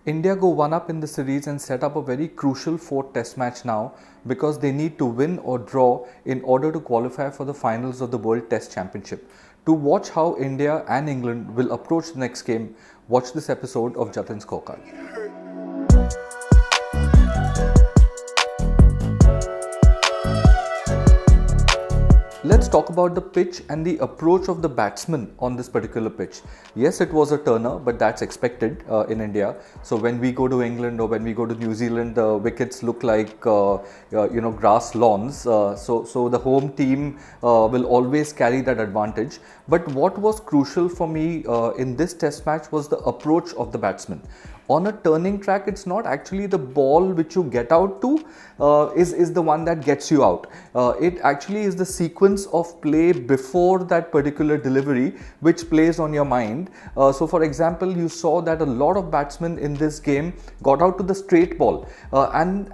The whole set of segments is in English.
India go one up in the series and set up a very crucial fourth test match now because they need to win or draw in order to qualify for the finals of the World Test Championship. To watch how India and England will approach the next game, watch this episode of Jatin's Scorecard. Let's talk about the pitch and the approach of the batsmen on this particular pitch. Yes, it was a turner, but that's expected in India. So when we go to England or when we go to New Zealand, the wickets look like grass lawns. So the home team will always carry that advantage. But what was crucial for me in this test match was the approach of the batsmen. On a turning track, it's not actually the ball which you get out to is the one that gets you out. It actually is the sequence of play before that particular delivery which plays on your mind. So for example, you saw that a lot of batsmen in this game got out to the straight ball. On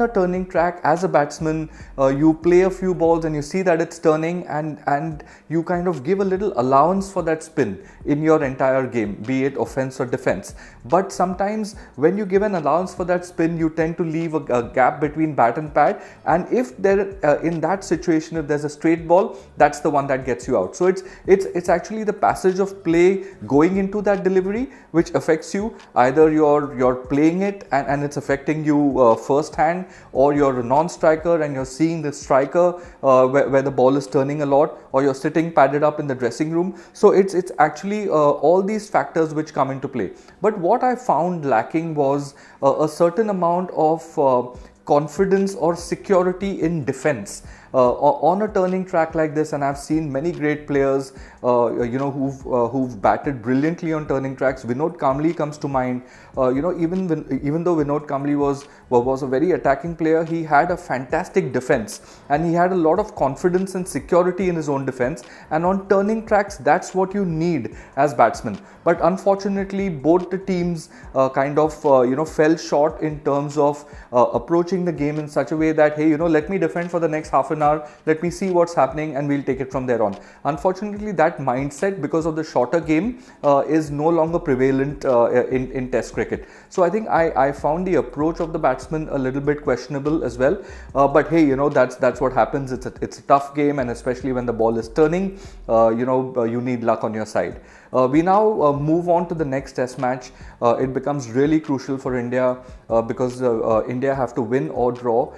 a turning track, as a batsman, you play a few balls and you see that it's turning and you kind of give a little allowance for that spin in your entire game, be it offense or defense. But sometimes when you give an allowance for that spin, you tend to leave a gap between bat and pad, and if there in that situation, if there's a straight ball, that's the one that gets you out. So it's actually the passage of play going into that delivery which affects you. Either you're playing it and it's affecting you firsthand, or you're a non-striker and you're seeing the striker where the ball is turning a lot, or you're sitting padded up in the dressing room. So it's actually all these factors which come into play. But what I found lacking was a certain amount of confidence or security in defense. On a turning track like this, and I've seen many great players who've batted brilliantly on turning tracks. Vinod Kambli comes to mind. Even though Vinod Kambli was a very attacking player, he had a fantastic defense and he had a lot of confidence and security in his own defense. And on turning tracks, that's what you need as batsmen. But unfortunately, both the teams fell short in terms of approaching the game in such a way that, hey, let me defend for the next half an hour, let me see what's happening and we'll take it from there on. Unfortunately, that mindset, because of the shorter game, is no longer prevalent in Test cricket. So I think I found the approach of the batsmen a little bit questionable as well. But hey, that's what happens. It's a tough game, and especially when the ball is turning, you need luck on your side. We now move on to the next test match. It becomes really crucial for India because India have to win or draw.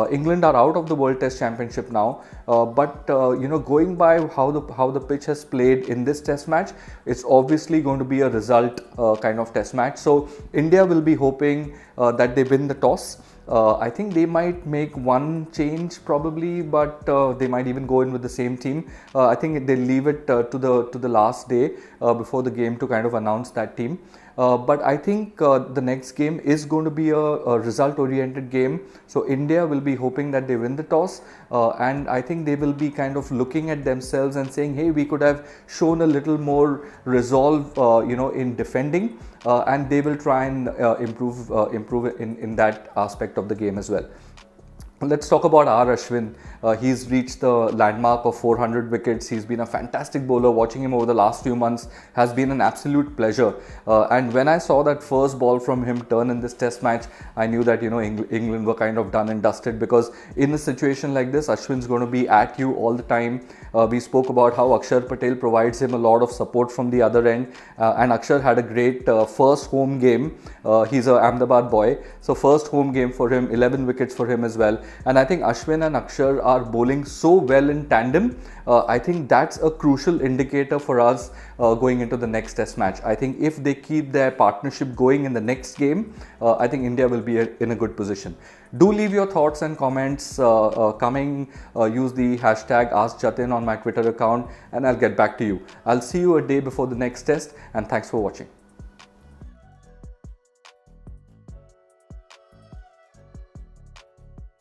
England are out of the World Test Championship now, but going by how the pitch has played in this test match, it's obviously going to be a result kind of test match. So India will be hoping that they win the toss. I think they might make one change probably, but they might even go in with the same team. I think they leave it to the last day before the game to kind of announce that team. But I think the next game is going to be a result-oriented game. So India will be hoping that they win the toss, and I think they will be kind of looking at themselves and saying, hey, we could have shown a little more resolve, in defending, and they will try and improve in that aspect of the game as well. Let's talk about R.Ashwin. He's reached the landmark of 400 wickets. He's been a fantastic bowler. Watching him over the last few months has been an absolute pleasure. And when I saw that first ball from him turn in this test match, I knew that England were kind of done and dusted, because in a situation like this, Ashwin's going to be at you all the time. We spoke about how Axar Patel provides him a lot of support from the other end, and Axar had a great first home game. He's a Ahmedabad boy, so first home game for him, 11 wickets for him as well. And I think Ashwin and Axar are bowling so well in tandem. I think that's a crucial indicator for us going into the next test match. I think if they keep their partnership going in the next game, I think India will be in a good position. Do leave your thoughts and comments coming. Use the hashtag AskJatin on my Twitter account and I'll get back to you. I'll see you a day before the next test, and thanks for watching.